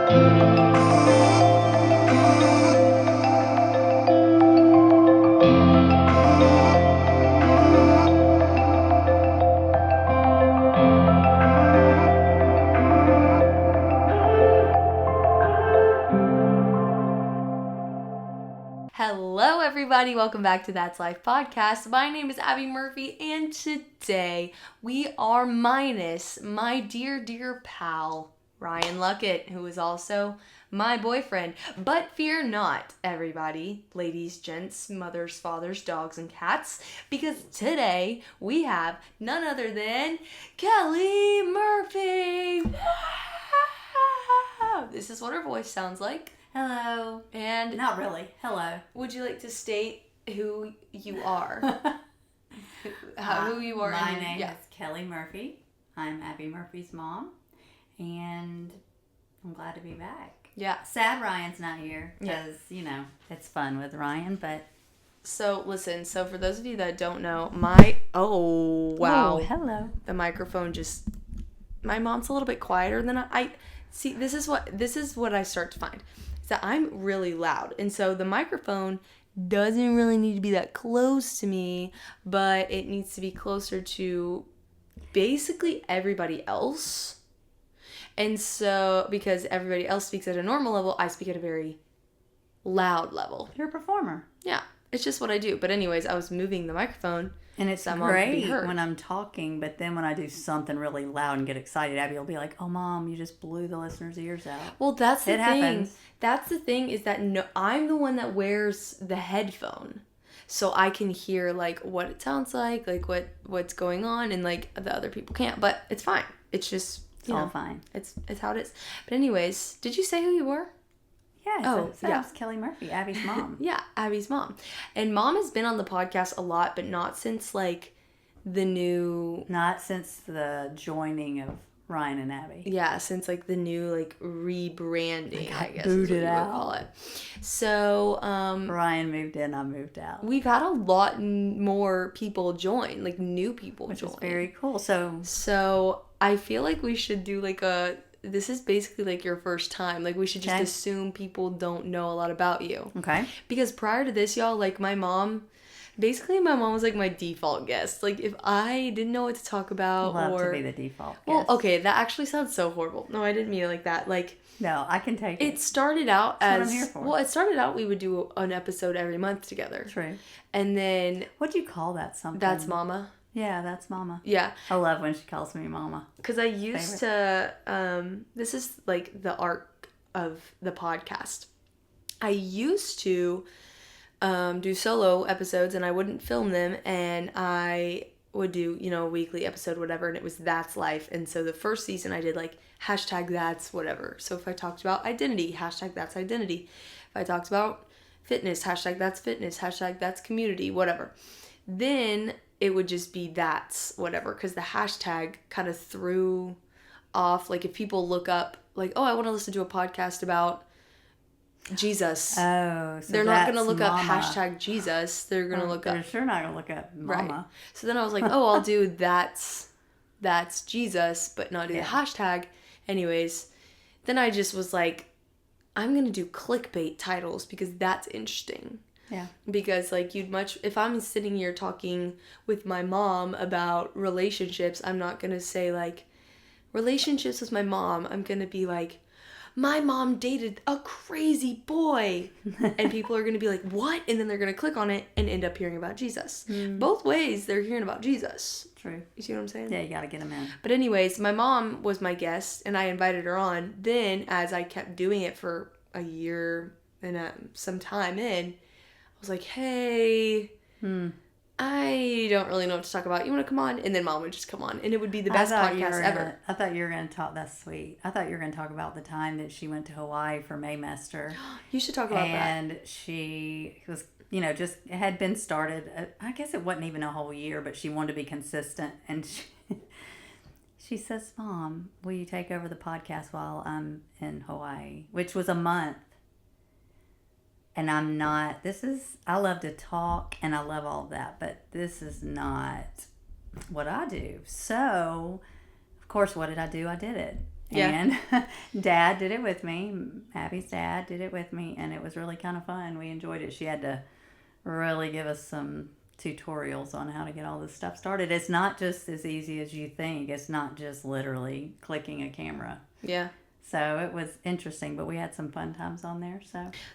Hello everybody, welcome back to That's Life Podcast. My name is Abby Murphy and today we are minus my dear pal, Ryan Luckett, who is also my boyfriend. But fear not, everybody, ladies, gents, mothers, fathers, dogs, and cats, because today we have none other than Kelli Murphy. This is what her voice sounds like. Hello. And not really. Hello. Would you like to state who you are? Who you are? My name is Kelli Murphy. I'm Abby Murphy's mom, and I'm glad to be back. Yeah. Sad Ryan's not here because, it's fun with Ryan, but... So, listen, for those of you that don't know, oh, wow. Oh, hello. The microphone my mom's a little bit quieter than I see, this is what I start to find. Is that I'm really loud. And so the microphone doesn't really need to be that close to me, but it needs to be closer to basically everybody else. And so because everybody else speaks at a normal level, I speak at a very loud level. You're a performer. Yeah, it's just what I do. But anyways, I was moving the microphone. And it's great when I'm talking, but then when I do something really loud and get excited, Abby will be like, "Oh, Mom, you just blew the listeners' ears out." Well, that's the thing. Happens. That's the thing is that I'm the one that wears the headphone, so I can hear like what it sounds like what's going on, and like the other people can't. But it's fine. It's just it's all fine. It's how it is. But anyways, did you say who you were? Yeah, it's Kelli Murphy, Abby's mom. Yeah, Abby's mom. And Mom has been on the podcast a lot, but not since Not since the joining of Ryan and Abby. Yeah, since the new rebranding, I guess booted is what you out. would call it. So Ryan moved in, I moved out. We've had a lot more people join, new people which join. is very cool. So I feel like we should do this is basically your first time. We should just assume people don't know a lot about you. Okay. Because prior to this, y'all, my mom was my default guest. If I didn't know what to talk about to be the default guest. Well, okay, that actually sounds so horrible. No, I didn't mean it like that. No, I can take it. It started out That's what I'm here for. Well, it started out we would do an episode every month together. True. And then... What do you call that something? That's Mama. Yeah, that's Mama. Yeah. I love when she calls me Mama. Because I used to... this is, the arc of the podcast. I used to do solo episodes, and I wouldn't film them, and I would do, a weekly episode, whatever, and it was That's Life. And so the first season I did, hashtag that's whatever. So if I talked about identity, hashtag that's identity. If I talked about fitness, hashtag that's fitness, hashtag that's community, whatever. Then... it would just be that's whatever, because the hashtag kind of threw off, if people look up, oh, I want to listen to a podcast about Jesus. Oh, so they're not going to look Mama. up hashtag Jesus. They're going to look up. They're sure not going to look up Mama. Right. So then I was like, oh, I'll do that's Jesus, but not do the hashtag. Anyways, then I just was like, I'm going to do clickbait titles because that's interesting. Yeah. Because if I'm sitting here talking with my mom about relationships, I'm not going to say relationships with my mom. I'm going to be my mom dated a crazy boy. And people are going to be like, what? And then they're going to click on it and end up hearing about Jesus. Both ways, they're hearing about Jesus. True. You see what I'm saying? Yeah, you got to get them in. But anyways, my mom was my guest and I invited her on. Then as I kept doing it for a year and some time in, I was like, hey, I don't really know what to talk about. You want to come on? And then Mom would just come on. And it would be the best podcast ever. I thought you were going to talk. That's sweet. I thought you were going to talk about the time that she went to Hawaii for Maymester. You should talk about that. And she was, just had been started. I guess it wasn't even a whole year, but she wanted to be consistent. And she says, Mom, will you take over the podcast while I'm in Hawaii? Which was a month. And I'm not, I love to talk and I love all of that, but this is not what I do. So, of course, what did I do? I did it. And Dad did it with me. Abby's dad did it with me, and it was really kind of fun. We enjoyed it. She had to really give us some tutorials on how to get all this stuff started. It's not just as easy as you think. It's not just literally clicking a camera. Yeah. So it was interesting, but we had some fun times on there.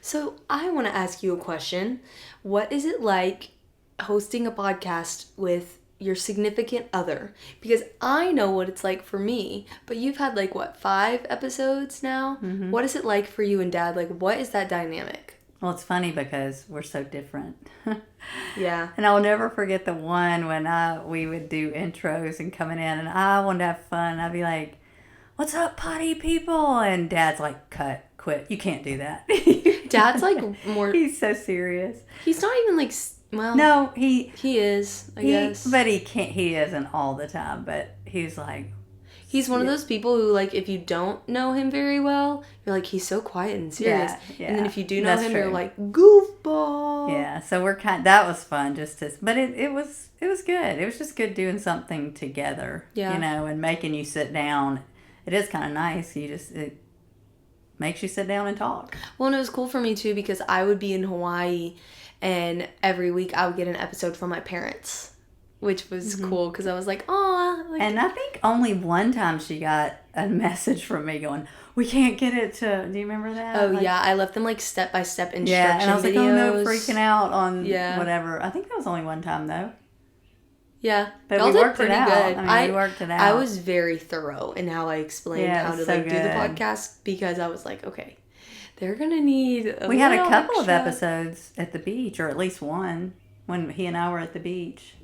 So I want to ask you a question. What is it like hosting a podcast with your significant other? Because I know what it's like for me, but you've had 5 episodes now? Mm-hmm. What is it like for you and Dad? What is that dynamic? Well, it's funny because we're so different. Yeah. And I'll never forget the one when we would do intros and coming in, and I wanted to have fun. I'd be like, "What's up, potty people?" And Dad's like, quit. You can't do that. Dad's more... He's so serious. He's not even well... No, he is, I guess. But he can't, he isn't all the time, but he's like... He's one of those people who, if you don't know him very well, you're like, he's so quiet and serious. Yeah. And then if you do know him, you're like, goofball. Yeah, so that was fun but it was good. It was just good doing something together, and making you sit down. It is kind of nice. It makes you sit down and talk. Well, and it was cool for me, too, because I would be in Hawaii, and every week I would get an episode from my parents, which was cool, because I was like, aw. And I think only one time she got a message from me going, "We can't get it to..." Do you remember that? Oh, yeah. I left them, step-by-step instruction videos. Yeah, and I was like, oh, no, freaking out on whatever. I think that was only one time, though. Yeah. But we worked it out. Good. We worked it out. I was very thorough in how I explained how to do the podcast, because I was like, okay, they're going to need We had a couple of episodes at the beach, or at least one, when he and I were at the beach.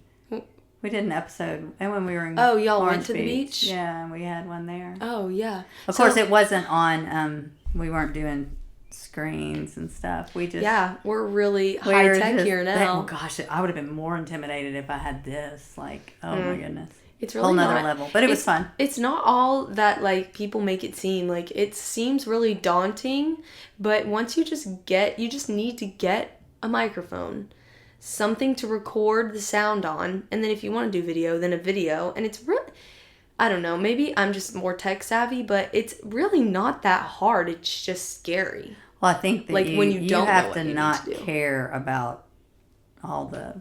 We did an episode, and when we were in y'all Orange went to the beach? Yeah, and we had one there. Oh, yeah. Of course, it wasn't on, we weren't doing screens and stuff. We just... Yeah, we're really high-tech here now. Oh, gosh, I would have been more intimidated if I had this. My goodness. It's really whole nother level. But it was fun. It's not all that, people make it seem. It seems really daunting, but once you just need to get a microphone, something to record the sound on, and then if you want to do video, then a video. And it's really, I don't know, maybe I'm just more tech savvy, but it's really not that hard. It's just scary. Well, I think that when you don't have to not care about all the...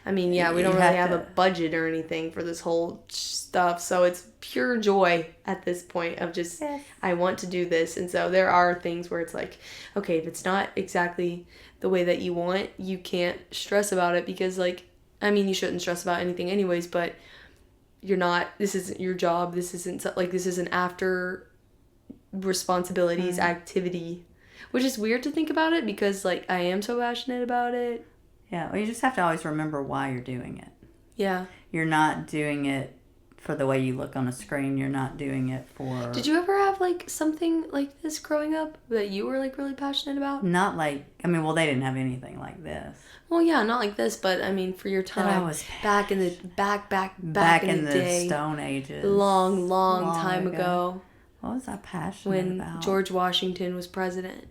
I mean, yeah, we don't really have a budget or anything for this whole stuff, so it's pure joy at this point of just, I want to do this. And so there are things where it's like, okay, if it's not exactly the way that you want, you can't stress about it, because you shouldn't stress about anything anyways, but this isn't your job. This isn't this is an after responsibilities activity, which is weird to think about it, because I am so passionate about it. Yeah, well, you just have to always remember why you're doing it. Yeah. You're not doing it for the way you look on a screen. You're not doing it for... Did you ever have, something like this growing up that you were, really passionate about? Not they didn't have anything like this. Well, yeah, not like this, but, for your time. I was back in the... Back in the day. Stone Ages. Long time ago. What was I passionate about? When George Washington was president.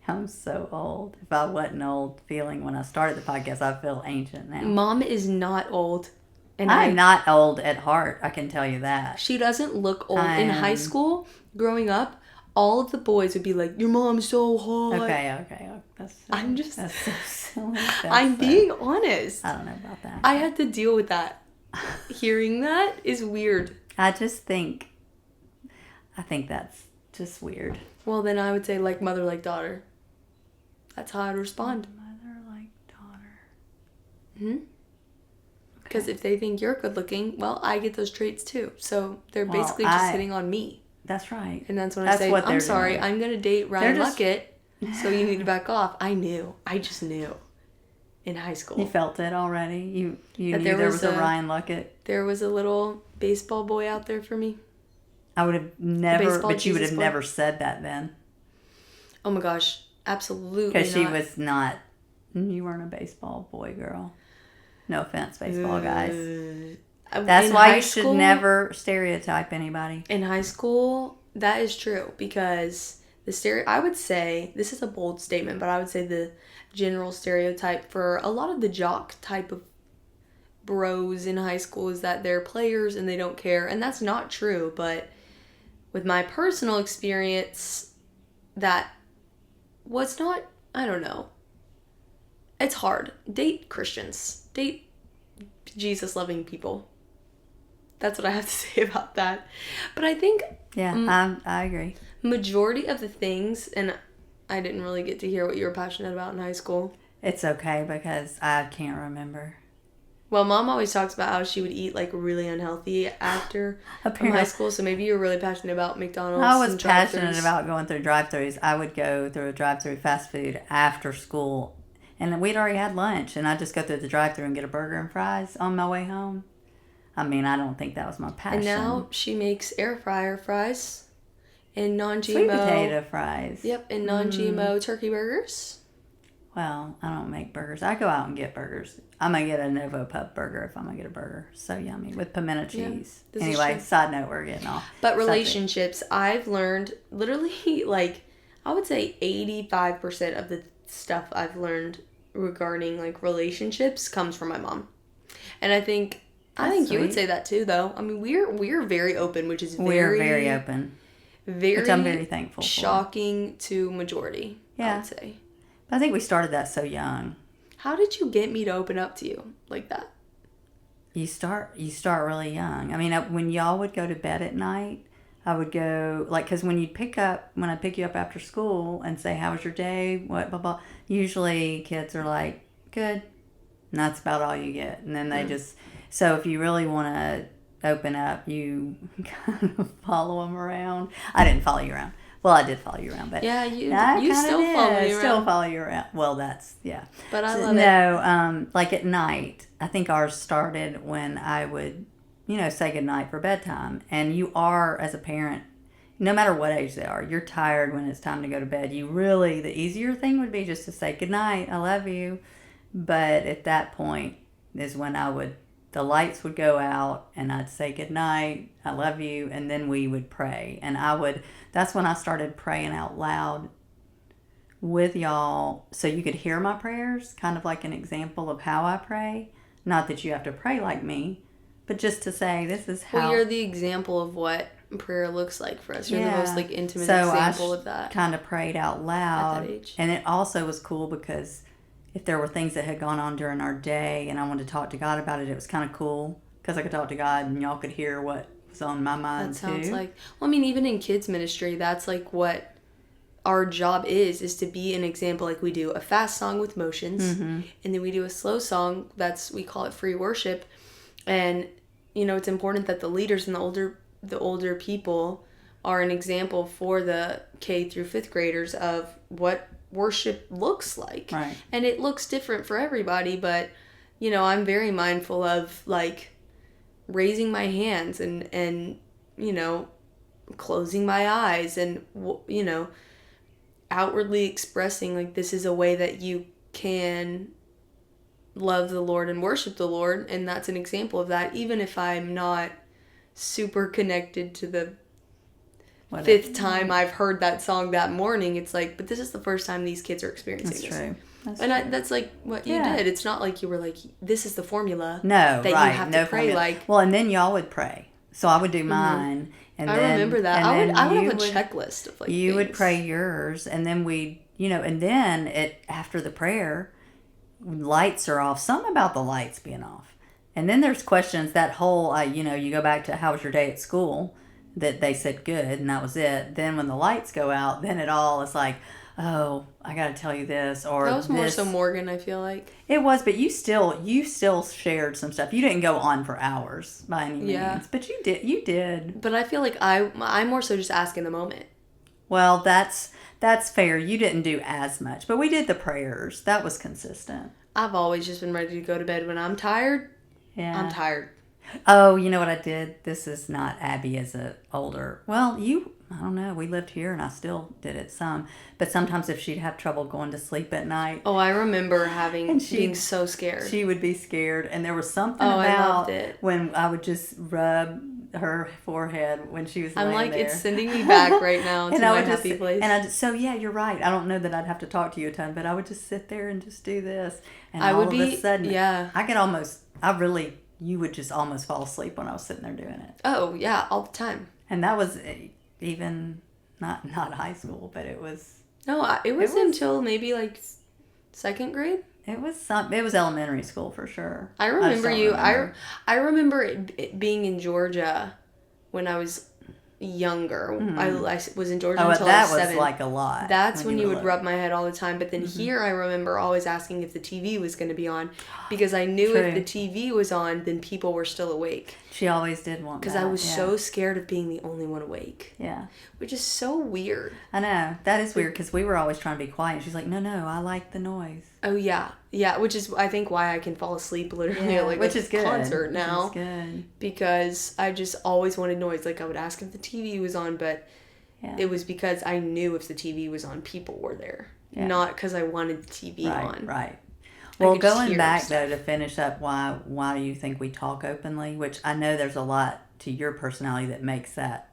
I'm so old. If I wasn't old feeling when I started the podcast, I feel ancient now. Mom is not old. And I'm not old at heart, I can tell you that. She doesn't look old. In high school, growing up, all of the boys would be like, "Your mom's so hot." Okay. That's so silly. I'm being honest. I don't know about that. I had to deal with that. Hearing that is weird. I think that's just weird. Well, then I would say mother, like daughter. That's how I'd respond. Mother like daughter. Because if they think you're good looking, well, I get those traits too. So they're basically just hitting on me. That's right. And that's when I say, I'm sorry, I'm going to date Ryan Luckett, so you need to back off. I knew. I just knew. In high school. You felt it already? You knew there was a Ryan Luckett? There was a little baseball boy out there for me. I would have never, but you would have never said that then. Oh my gosh. Absolutely not. Because she was not, you weren't a baseball boy, girl. No offense, baseball guys. That's why you should never stereotype anybody. In high school, that is true, because I would say, this is a bold statement, but I would say the general stereotype for a lot of the jock type of bros in high school is that they're players and they don't care. And that's not true. But with my personal experience, that was not, I don't know. It's hard. Date Christians. Date Jesus-loving people. That's what I have to say about that. But I think... Yeah, I agree. Majority of the things, and I didn't really get to hear what you were passionate about in high school. It's okay because I can't remember. Well, Mom always talks about how she would eat like really unhealthy after from high school. So maybe you were really passionate about McDonald's. I was passionate about going through drive-thrus. I would go through a drive-thru fast food after school, and we'd already had lunch, and I'd just go through the drive-thru and get a burger and fries on my way home. I mean, I don't think that was my passion. And now she makes air fryer fries and non-GMO sweet potato fries. Yep, and non-GMO turkey burgers. Well, I don't make burgers. I go out and get burgers. I'm going to get a Novo Pub burger if I'm going to get a burger. So yummy with pimento cheese. Yeah, anyway, side note, we're getting off. But relationships, I've learned literally like, I would say 85% of the stuff I've learned regarding like relationships comes from my mom. And I think you would say that too, though. I mean, we're very open, which is very open. Which I'm very thankful for. Shocking to majority, yeah. I would say. I think we started that so young. How did you get me to open up to you like that? You start really young. I mean, when y'all would go to bed at night, I would go, like, because when I pick you up after school and say, how was your day? What, blah, blah. Usually kids are like, good. And that's about all you get. And then they just, so if you really want to open up, you kind of follow them around. I didn't follow you around. Well, I did follow you around, but yeah, you still follow me around. Still follow you around. Well, that's But I love it. No, like at night, I think ours started when I would, say goodnight for bedtime. And you are, as a parent, no matter what age they are, you're tired when it's time to go to bed. The easier thing would be just to say goodnight, I love you. But at that point is when the lights would go out and I'd say goodnight, I love you, and then we would pray. And that's when I started praying out loud with y'all so you could hear my prayers, kind of like an example of how I pray. Not that you have to pray like me, but just to say this is how... Well, you're the example of what prayer looks like for us. You're the most intimate example of that. So I kind of prayed out loud. At that age. And it also was cool because... if there were things that had gone on during our day and I wanted to talk to God about it, it was kind of cool because I could talk to God and y'all could hear what was on my mind too. That sounds like, well, I mean, even in kids ministry, that's like what our job is to be an example. Like we do a fast song with motions and then we do a slow song. We call it free worship. And, it's important that the leaders and the older people are an example for the K through 5th graders of what worship looks like. Right. And it looks different for everybody, but I'm very mindful of like raising my hands and closing my eyes and outwardly expressing like this is a way that you can love the Lord and worship the Lord, and that's an example of that, even if I'm not super connected to the 5th time I've heard that song that morning. It's like, but this is the first time these kids are experiencing this. That's true. That's like what you did. It's not like you were like, this is the formula. No, that you have to pray like. Well, and then y'all would pray. So I would do mine, and I remember that. I would have a checklist of like. You would pray yours, and then and then after the prayer, lights are off. Something about the lights being off, and then there's questions. That whole, you go back to how was your day at school. That they said good and that was it. Then when the lights go out, then it all is like, oh, I got to tell you this or that was more so Morgan. I feel like it was, but you still shared some stuff. You didn't go on for hours by any means, but you did. But I feel like I more so just ask in the moment. Well, that's fair. You didn't do as much, but we did the prayers. That was consistent. I've always just been ready to go to bed when I'm tired. Yeah, I'm tired. Oh, you know what I did? This is not Abby as a older. Well, I don't know. We lived here and I still did it some. But sometimes if she'd have trouble going to sleep at night. Oh, I remember being so scared. She would be scared. And there was something about it. When I would just rub her forehead when she was laying there. I'm like, it's sending me back right now to my happy place. And so yeah, you're right. I don't know that I'd have to talk to you a ton, but I would just sit there and just do this. And all of a sudden, I could almost you would just almost fall asleep when I was sitting there doing it. Oh, yeah, all the time. And that was even not high school, but it was. No, it was until maybe like second grade. It was elementary school for sure. I remember I remember it being in Georgia when I was younger. Mm-hmm. I was in Georgia until I was 7. That was like a lot. That's when you would rub my head all the time. But then here I remember always asking if the TV was going to be on, because I knew if the TV was on, then people were still awake. She always did want that. Because I was so scared of being the only one awake. Yeah. Which is so weird. I know. That is weird, because we were always trying to be quiet. She's like, no, I like the noise. Oh, yeah. Yeah, which is, I think, why I can fall asleep literally at like a concert now. Which is good. Because I just always wanted noise. Like, I would ask if the TV was on, but it was because I knew if the TV was on, people were there. Yeah. Not because I wanted the TV on. Right. Well, going back, though, to finish up, why do you think we talk openly? Which I know there's a lot to your personality that makes that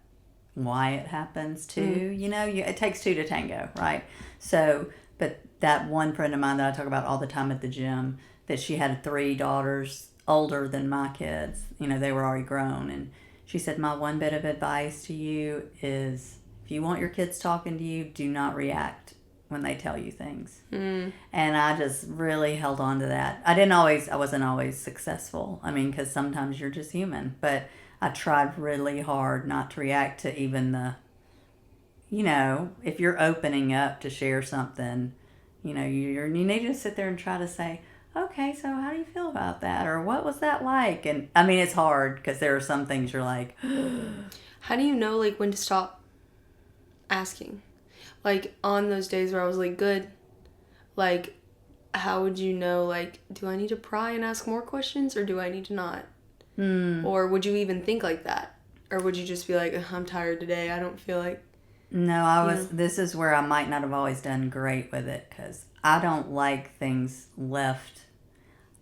why it happens, too. Mm. You know, it takes two to tango, right? So, but that one friend of mine that I talk about all the time at the gym, that she had 3 daughters older than my kids. You know, they were already grown. And she said, my one bit of advice to you is, if you want your kids talking to you, do not react when they tell you things. Mm. And I just really held on to that. I wasn't always successful. I mean, because sometimes you're just human. But I tried really hard not to react to even if you're opening up to share something, you need to sit there and try to say, okay, so how do you feel about that? Or what was that like? And I mean, it's hard because there are some things you're like, how do you know like when to stop asking? Like, on those days where I was like, good, like, how would you know, like, do I need to pry and ask more questions, or do I need to not? Mm. Or would you even think like that? Or would you just be like, I'm tired today, I don't feel like... No, this is where I might not have always done great with it, because I don't like things left.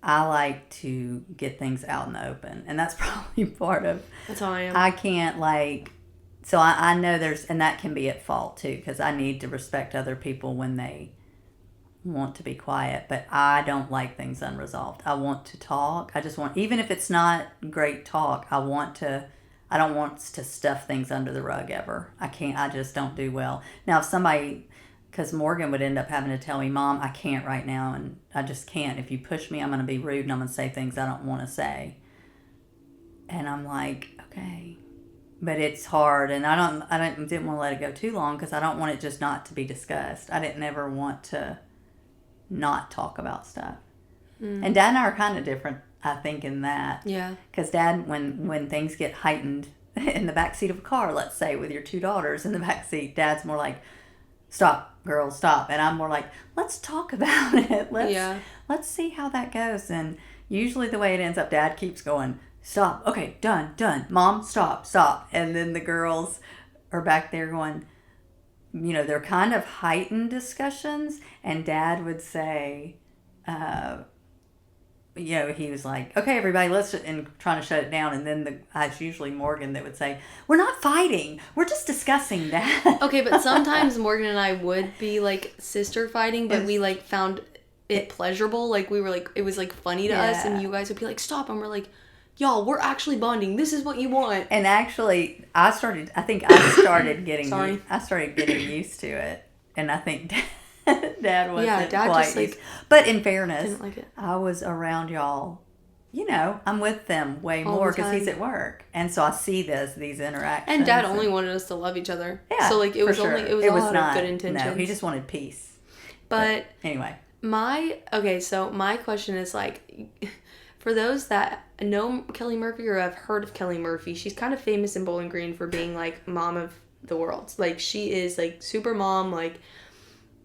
I like to get things out in the open, and that's probably part of... That's how I am. I can't, like... So I know and that can be at fault too, because I need to respect other people when they want to be quiet, but I don't like things unresolved. I want to talk. I just want, even if it's not great talk, I don't want to stuff things under the rug ever. I just don't do well. Now, if somebody, because Morgan would end up having to tell me, Mom, I can't right now, and I just can't. If you push me, I'm going to be rude, and I'm going to say things I don't want to say. And I'm like, okay. But it's hard, and I didn't want to let it go too long, because I don't want it just not to be discussed. I didn't ever want to not talk about stuff. Mm. And Dad and I are kind of different, I think, in that. Yeah. Because Dad, when things get heightened in the backseat of a car, let's say, with your 2 daughters in the backseat, Dad's more like, stop, girls, stop. And I'm more like, let's talk about it. Let's see how that goes. And usually the way it ends up, Dad keeps going, stop. Okay, done. Mom, stop. And then the girls are back there going, they're kind of heightened discussions. And Dad would say, he was like, okay, everybody, and trying to shut it down. And then it's usually Morgan that would say, we're not fighting. We're just discussing that. Okay, but sometimes Morgan and I would be like sister fighting, but we like found it pleasurable. Like we were like, it was like funny to us. And you guys would be like, stop. And we're like, y'all, we're actually bonding. This is what you want. And actually, I started getting used to it. And I think Dad wasn't quite used. But in fairness, didn't like it. I was around y'all. I'm with them way more because he's at work. And so I see these interactions. And Dad only wanted us to love each other. Yeah, so like it was all out of good intentions. No, he just wanted peace. But anyway. So my question is like... For those that know Kelli Murphy or have heard of Kelli Murphy, she's kind of famous in Bowling Green for being, like, mom of the world. Like, she is, like, super mom. Like,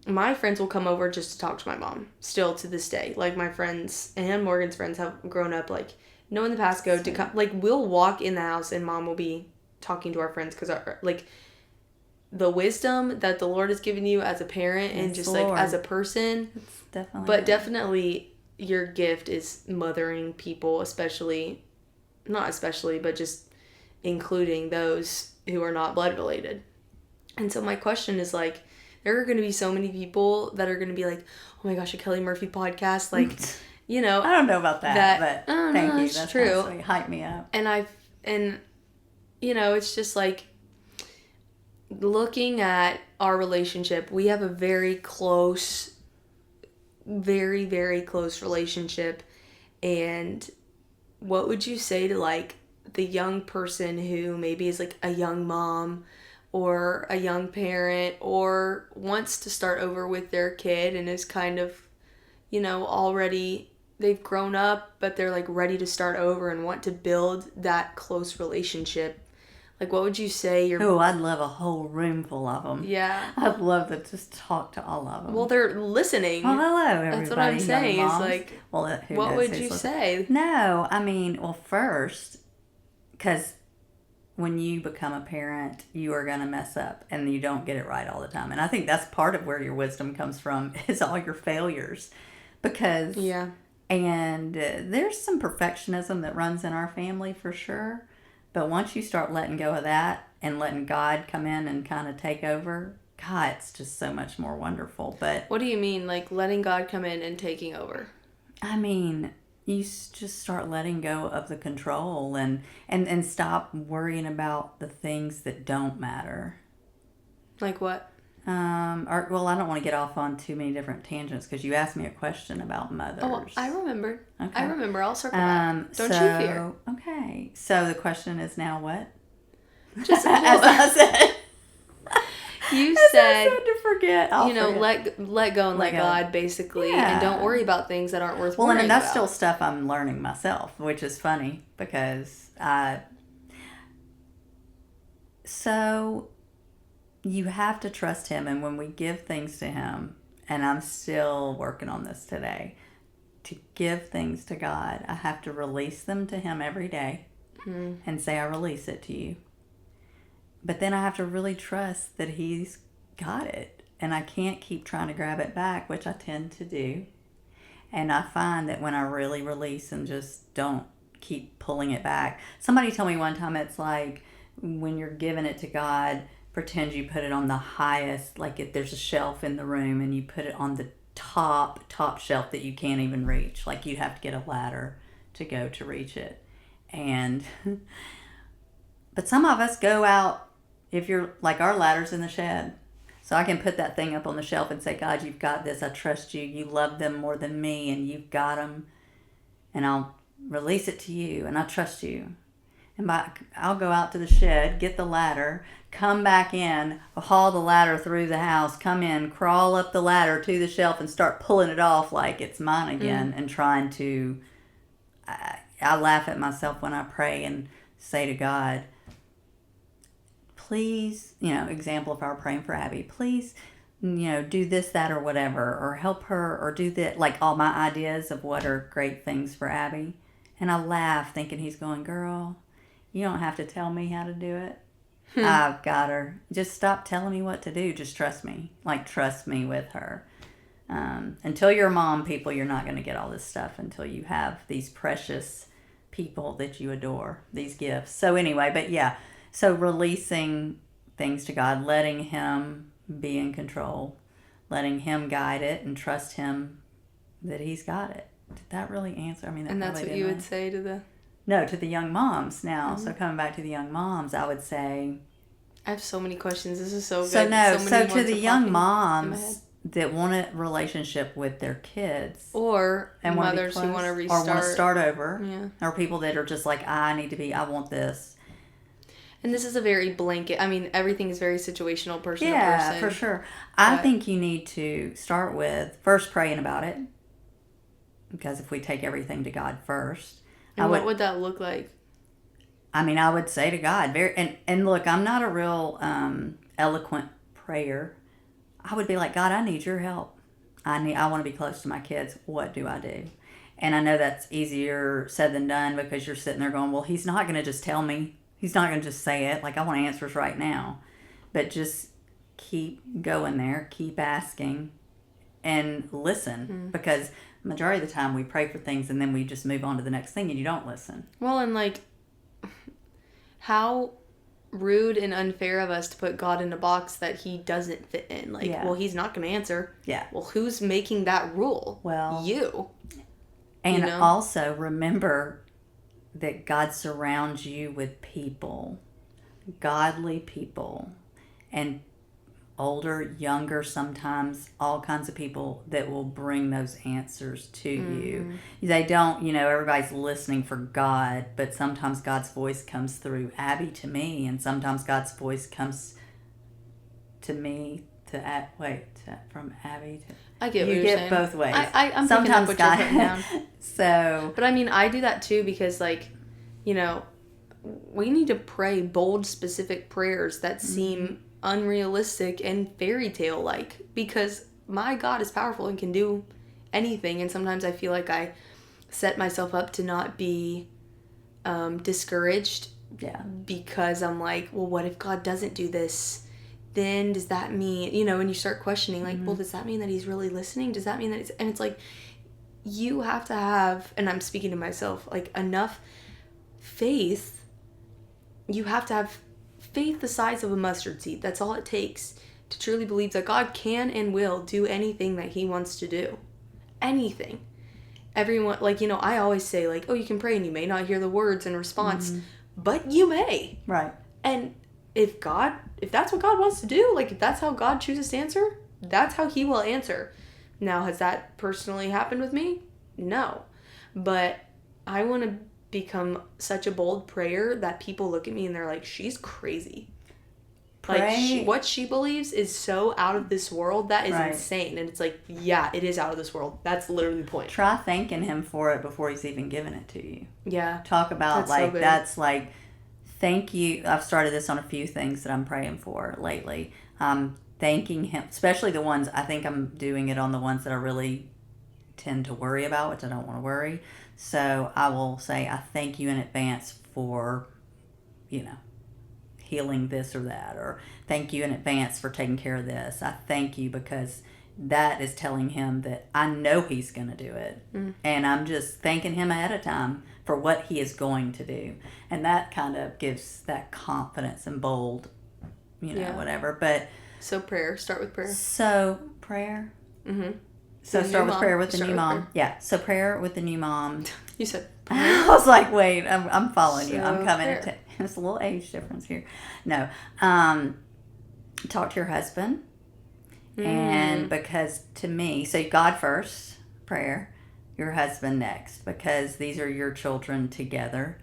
my friends will come over just to talk to my mom, still to this day. Like, my friends and Morgan's friends have grown up, like, knowing the passcode to come. Like, we'll walk in the house and Mom will be talking to our friends because, like, the wisdom that the Lord has given you as a parent and just, like, as a person. It's definitely. But definitely... your gift is mothering people, but just including those who are not blood related. And so my question is like, there are going to be so many people that are going to be like, oh my gosh, a Kelli Murphy podcast. Like, you know, I don't know about that, but thank you. That's true. Nice way. Hype me up. And you know, it's just like looking at our relationship. We have a very close, very, very close relationship. And what would you say to like the young person who maybe is like a young mom or a young parent or wants to start over with their kid and is kind of, you know, already they've grown up, but they're like ready to start over and want to build that close relationship? Like, what would you say Oh, I'd love a whole room full of them. Yeah. I'd love to just talk to all of them. Well, they're listening. Well, hello, everybody. That's what I'm saying. Is like, well, what would you say? No, I mean, well, first, because when you become a parent, you are going to mess up and you don't get it right all the time. And I think that's part of where your wisdom comes from is all your failures. Because, yeah. And there's some perfectionism that runs in our family for sure. But once you start letting go of that and letting God come in and kind of take over, God, it's just so much more wonderful. But what do you mean, like letting God come in and taking over? I mean, you just start letting go of the control and stop worrying about the things that don't matter. Like what? Well, I don't want to get off on too many different tangents because you asked me a question about mothers. Oh, I remember. Okay. I remember. I'll circle back. Don't you fear. Okay. So the question is now what? Just as I said. You as said I said to forget. You know, let go and let God, basically, yeah. and don't worry about things that aren't worth worrying and that's about. still stuff I'm learning myself, which is funny because so you have to trust Him, and when we give things to Him, and I'm still working on this today, to give things to God, I have to release them to Him every day and say, I release it to you. But then I have to really trust that He's got it, and I can't keep trying to grab it back, which I tend to do. And I find that when I really release and just don't keep pulling it back, somebody told me one time it's like when you're giving it to God, pretend you put it on the highest, like if there's a shelf in the room and you put it on the top shelf that you can't even reach. Like you'd have to get a ladder to go to reach it. And but some of us go out, if you're like our ladder's in the shed. So I can put that thing up on the shelf and say, God, you've got this. I trust you. You love them more than me and you've got them. And I'll release it to you and I trust you. And I'll go out to the shed, get the ladder, come back in, haul the ladder through the house, come in, crawl up the ladder to the shelf and start pulling it off like it's mine again and trying to, I laugh at myself when I pray and say to God, please, example if I were praying for Abby, please, do this, that, or whatever, or help her, or do that, like all my ideas of what are great things for Abby. And I laugh thinking He's going, girl, you don't have to tell me how to do it. I've got her. Just stop telling me what to do. Just trust me. Like, trust me with her. Until you're a mom, people, you're not going to get all this stuff until you have these precious people that you adore, these gifts. So anyway, but yeah. So releasing things to God, letting Him be in control, letting Him guide it and trust Him that He's got it. Did that really answer? I mean, and that's what you would say to the... No, to the young moms now. So coming back to the young moms, I would say... I have so many questions. This is so good. So to the young moms that want a relationship with their kids. Or mothers who want to restart. Or want to start over. Yeah. Or people that are just like, I want this. And this is a very blanket... I mean, everything is very situational, person to person. Yeah, for sure. I think you need to start with first praying about it. Because if we take everything to God first... And what would that look like? I mean, I would say to God, and look, I'm not a real eloquent prayer. I would be like, God, I need your help. I want to be close to my kids. What do I do? And I know that's easier said than done because you're sitting there going, well, He's not going to just tell me. He's not going to just say it. Like, I want answers right now. But just keep going there. Keep asking. And listen. Because majority of the time we pray for things and then we just move on to the next thing and you don't listen. Well, and like, how rude and unfair of us to put God in a box that He doesn't fit in. Like, well, He's not going to answer. Yeah. Well, who's making that rule? Well, you. And you know? also remember that God surrounds you with people, godly people, and older, younger, sometimes all kinds of people that will bring those answers to you. They don't, everybody's listening for God, but sometimes God's voice comes through Abby to me, and sometimes God's voice comes to me from Abby to I get what you you're get saying. both ways. I'm sometimes picking up what God, you're putting down. So, but I mean, I do that too because, like, we need to pray bold, specific prayers that seem unrealistic and fairy tale like, because my God is powerful and can do anything. And sometimes I feel like I set myself up to not be discouraged. Yeah. Because I'm like, well, what if God doesn't do this? Then does that mean, and you start questioning, like, well, does that mean that he's really listening? Does that mean that and it's like, you have to have, and I'm speaking to myself, like, enough faith. You have to have faith the size of a mustard seed. That's all it takes to truly believe that God can and will do anything that he wants to do. Anything. Everyone, like, I always say, like, oh, you can pray and you may not hear the words in response, but you may. Right. And if that's what God wants to do, like, if that's how God chooses to answer, that's how he will answer. Now, has that personally happened with me? No. But I want to become such a bold prayer that people look at me and they're like, she's crazy. Pray. Like, what she believes is so out of this world. That is Right. insane. And it's like, yeah, it is out of this world. That's literally the point. Try thanking him for it before he's even given it to you. Yeah. Talk about, That's so good. Thank you. I've started this on a few things that I'm praying for lately. Thanking him, especially the ones, I think I'm doing it on the ones that I really tend to worry about, which I don't want to worry. So I will say, I thank you in advance for, healing this or that, or thank you in advance for taking care of this. I thank you because that is telling him that I know he's going to do it. And I'm just thanking him ahead of time for what he is going to do. And that kind of gives that confidence and bold, whatever. But So prayer. Start with prayer. so prayer. Mm-hmm. So start with prayer with the new mom. Yeah. So prayer with the new mom. You said I was like, wait, I'm following you. I'm So coming. prayer. There's a little age difference here. No. Talk to your husband. And because to me, so God first, prayer, your husband next, because these are your children together.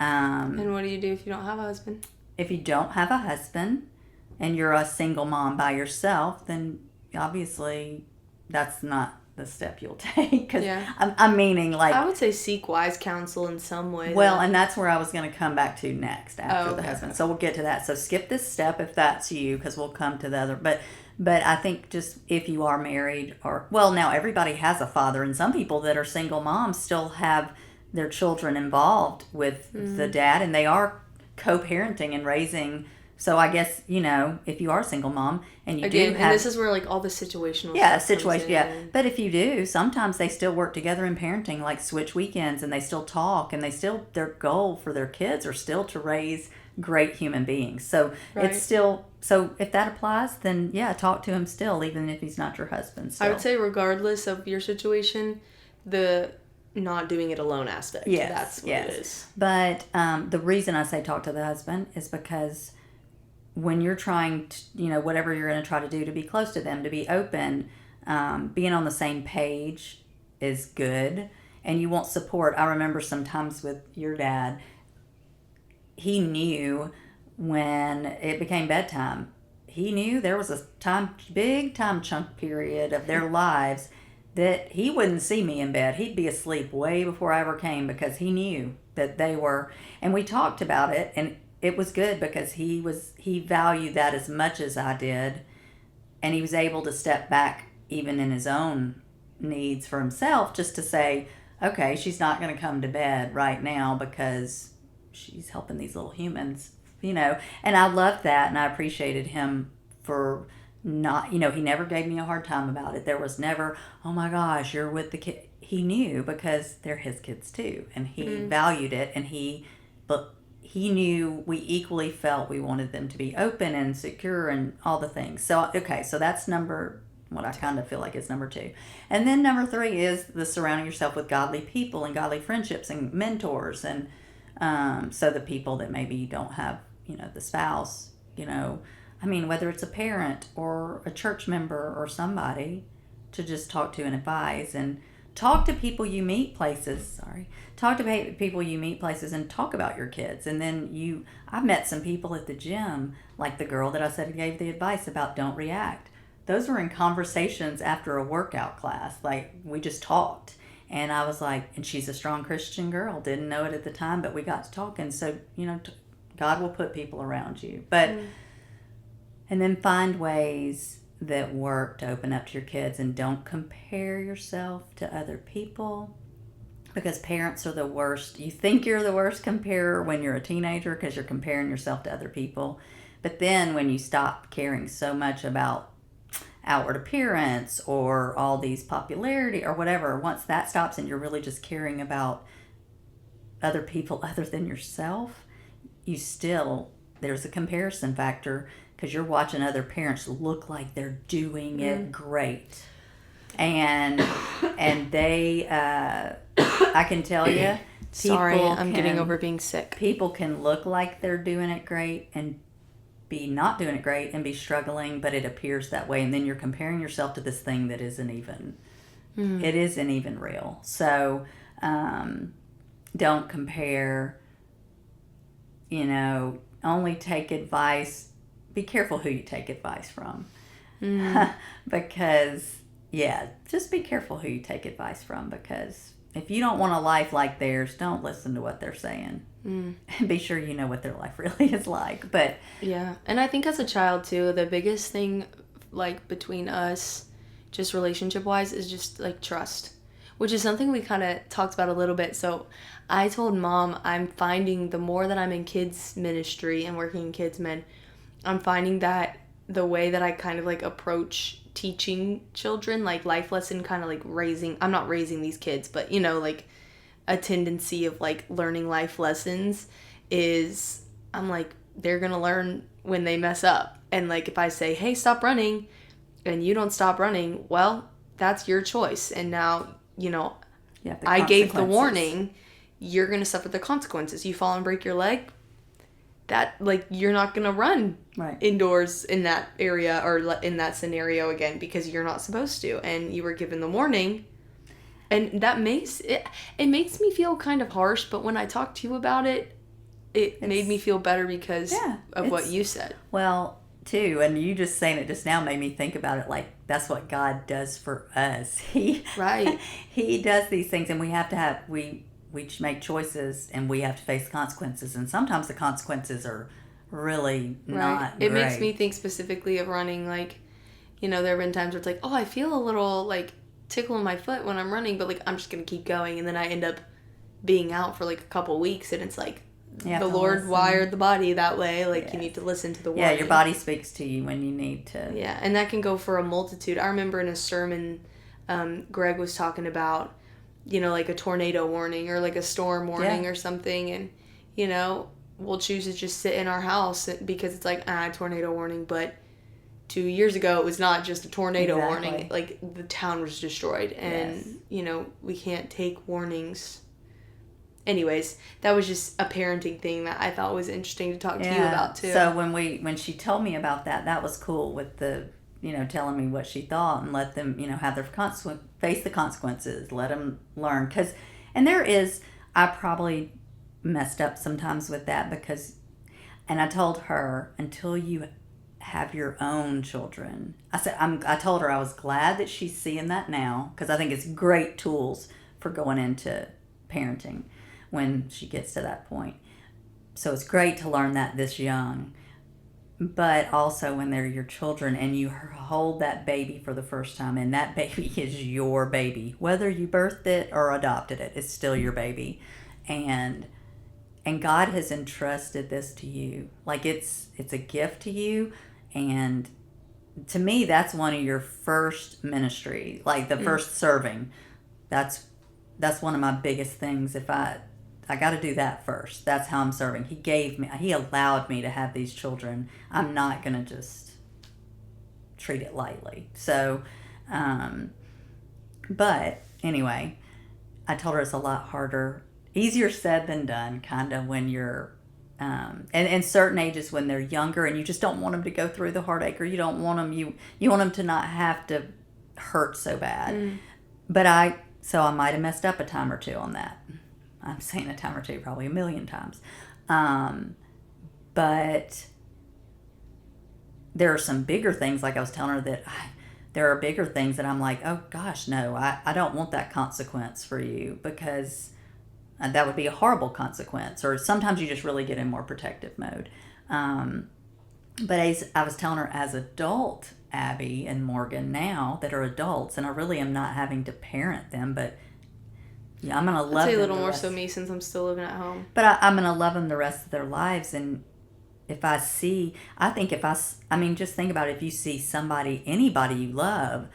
And what do you do if you don't have a husband? If you don't have a husband and you're a single mom by yourself, then obviously that's not the step you'll take. Because Yeah. I'm meaning, like, I would say seek wise counsel in some way. well, and that's where I was going to come back to next after the okay. husband. So we'll get to that. So skip this step if that's you, because we'll come to the other. But I think just if you are married, or, well, now everybody has a father, and some people that are single moms still have their children involved with the dad, and they are co-parenting and raising. So I guess, if you are a single mom and you Again, do have... and this is where, like, all the situational Yeah, stuff situation, comes yeah. in. But if you do, sometimes they still work together in parenting, like switch weekends, and they still talk, and their goal for their kids are still to raise great human beings. So Right. it's still, so if that applies, then yeah, talk to him still, even if he's not your husband still. I would say regardless of your situation, the not doing it alone aspect. Yes, That's what yes. it is. But the reason I say talk to the husband is because when you're trying to, whatever you're going to try to do to be close to them, to be open, being on the same page is good. And you want support. I remember sometimes with your dad, he knew when it became bedtime. He knew there was a big time chunk period of their lives that he wouldn't see me in bed. He'd be asleep way before I ever came, because he knew that they were, and we talked about it, and it was good because he valued that as much as I did, and he was able to step back even in his own needs for himself, just to say, okay, she's not going to come to bed right now because she's helping these little humans, and I loved that, and I appreciated him for not, he never gave me a hard time about it. There was never, oh my gosh, you're with the kid. He knew, because they're his kids too, and he valued it, and but he knew we equally felt we wanted them to be open and secure and all the things. So, okay, so that's number what I kind of feel like is number 2. And then number 3 is the surrounding yourself with godly people and godly friendships and mentors. And so the people that maybe you don't have, the spouse, I mean, whether it's a parent or a church member or somebody to just talk to and advise, and talk to people you meet places. Talk to people you meet places and talk about your kids. And then I've met some people at the gym, like the girl that I said gave the advice about don't react. Those were in conversations after a workout class. Like, we just talked. And I was like, and she's a strong Christian girl. Didn't know it at the time, but we got to talking. So, God will put people around you. But, and then find ways that work to open up to your kids, and don't compare yourself to other people, because parents are the worst. You think you're the worst comparer when you're a teenager because you're comparing yourself to other people. But then when you stop caring so much about outward appearance or all these popularity or whatever, once that stops and you're really just caring about other people other than yourself, there's a comparison factor, because you're watching other parents look like they're doing it great. And they, I can tell you, sorry, I'm getting over being sick. People can look like they're doing it great and be not doing it great and be struggling, but it appears that way. And then you're comparing yourself to this thing that isn't even, it isn't even real. So, don't compare, only take advice. Be careful who you take advice from. Because, just be careful who you take advice from, because if you don't want a life like theirs, don't listen to what they're saying. And be sure you know what their life really is like. But yeah, and I think as a child too, the biggest thing, like, between us, just relationship wise, is just like trust, which is something we kind of talked about a little bit. So I told Mom, I'm finding the more that I'm in kids ministry and working in kids men, I'm finding that the way that I kind of like approach teaching children, like life lesson, kind of like I'm not raising these kids, but like a tendency of like learning life lessons is, I'm like, they're going to learn when they mess up. And like, if I say, hey, stop running, and you don't stop running, well, that's your choice. And now, I gave the warning, you're going to suffer the consequences. You fall and break your leg, that, like, you're not going to run indoors in that area or in that scenario again, because you're not supposed to, and you were given the warning. And that makes it makes me feel kind of harsh, but when I talk to you about it, it made me feel better because of what you said. Well, too, and you just saying it just now made me think about it, like, that's what God does for us. He does these things, and we have to we make choices, and we have to face consequences, and sometimes the consequences are really not great. It makes me think specifically of running, like, there have been times where it's like, oh, I feel a little, like, tickle in my foot when I'm running, but, like, I'm just going to keep going, and then I end up being out for, like, a couple weeks, and it's like, the Lord wired the body that way, like, you need to listen to the warning. Yeah, your body speaks to you when you need to. Yeah, and that can go for a multitude. I remember in a sermon, Greg was talking about, like a tornado warning or like a storm warning or something. And, we'll choose to just sit in our house because it's like, tornado warning. But 2 years ago, it was not just a tornado warning. Like, the town was destroyed. And, we can't take warnings. Anyways, that was just a parenting thing that I thought was interesting to talk to you about too. So when she told me about that was cool, with the, telling me what she thought, and let them, have their face the consequences, let them learn. I probably messed up sometimes with that, and I told her, until you have your own children, I told her I was glad that she's seeing that now, because I think it's great tools for going into parenting when she gets to that point. So it's great to learn that this young. But also when they're your children and you hold that baby for the first time, and that baby is your baby. Whether you birthed it or adopted it, it's still your baby. And God has entrusted this to you. Like, it's a gift to you. And to me, that's one of your first ministry, like the first serving. That's one of my biggest things. If I got to do that first. That's how I'm serving. He allowed me to have these children. I'm not going to just treat it lightly. So, but anyway, I told her it's a lot harder, easier said than done, kind of when you're, and certain ages when they're younger and you just don't want them to go through the heartache, or you don't want them, you want them to not have to hurt so bad. But so I might have messed up a time or two on that. I'm saying a time or two, probably a million times. But there are some bigger things, like I was telling her, that there are bigger things that I'm like, oh gosh, no, I don't want that consequence for you, because that would be a horrible consequence. Or sometimes you just really get in more protective mode. But as I was telling her, as adult Abby and Morgan now that are adults, and I really am not having to parent them, but yeah, I'm going to love them. I'd say a little more so me, since I'm still living at home. But I'm going to love them the rest of their lives. And if I see, I mean, just think about it. If you see anybody you love,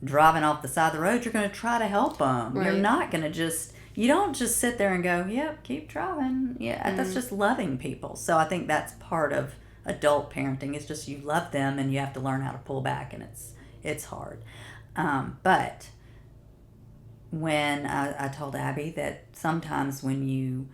driving off the side of the road, you're going to try to help them. Right. You're not going to you don't just sit there and go, yep, keep driving. Yeah, that's just loving people. So I think that's part of adult parenting. It's just you love them and you have to learn how to pull back, and it's hard. But when I told Abby that sometimes when you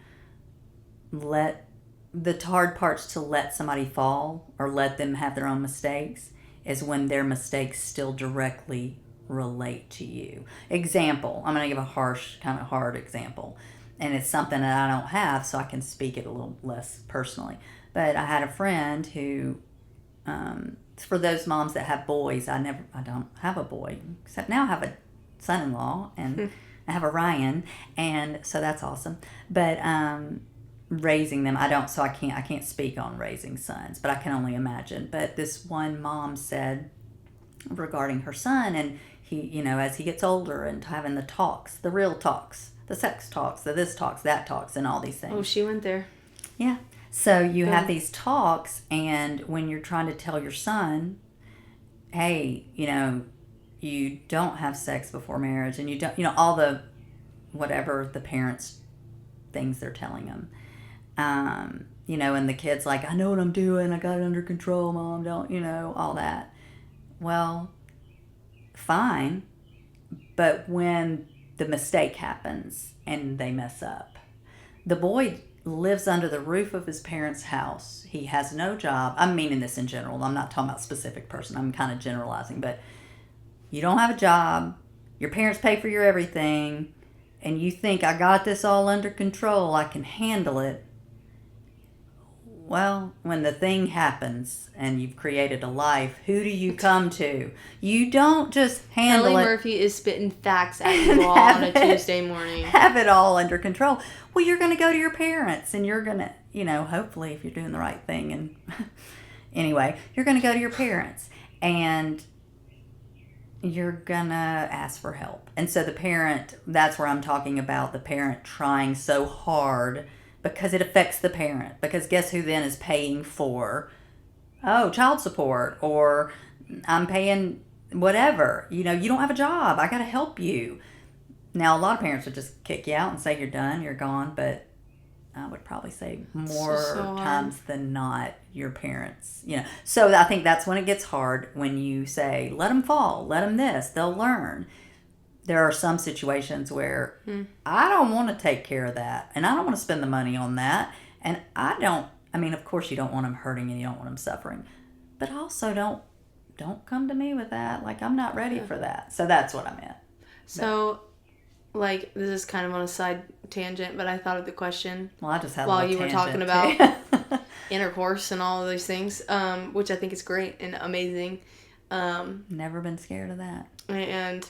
the hard part's to let somebody fall or let them have their own mistakes, is when their mistakes still directly relate to you. Example, I'm going to give a harsh, kind of hard example, and it's something that I don't have, so I can speak it a little less personally. But I had a friend who, for those moms that have boys, I don't have a boy, except now I have a son-in-law, and I have a Ryan, and so that's awesome. But raising them, I can't speak on raising sons, but I can only imagine. But this one mom said regarding her son, and he, as he gets older and having the talks, the real talks, the sex talks, the this talks, that talks, and all these things. Oh, she went there. Yeah. So you have these talks, and when you're trying to tell your son, hey, you don't have sex before marriage, and you don't, all the, whatever the parents, things they're telling them. And the kid's like, I know what I'm doing. I got it under control, Mom. Don't, all that. Well, fine. But when the mistake happens and they mess up, the boy lives under the roof of his parents' house. He has no job. I'm meaning this in general. I'm not talking about a specific person. I'm kind of generalizing. But you don't have a job. Your parents pay for your everything. And you think, I got this all under control. I can handle it. Well, when the thing happens and you've created a life, who do you come to? You don't just handle Kelli it. Murphy is spitting facts at you all on a Tuesday morning. Have it all under control. Well, you're going to go to your parents, and you're going to, hopefully if you're doing the right thing. And anyway, you're going to go to your parents, and you're going to ask for help. And so the parent, that's where I'm talking about the parent trying so hard, because it affects the parent. Because guess who then is paying for, child support, or I'm paying whatever. You don't have a job. I got to help you. Now, a lot of parents would just kick you out and say, you're done, you're gone. But I would probably say more times than not, your parents, So I think that's when it gets hard, when you say, let them fall, let them this, they'll learn. There are some situations where I don't want to take care of that, and I don't want to spend the money on that, and of course you don't want them hurting and you don't want them suffering, but also don't come to me with that. Like, I'm not ready for that. So that's what I meant. So, this is kind of on a side tangent, but I thought of the question I just had while you were talking about intercourse and all of those things, which I think is great and amazing. Never been scared of that. And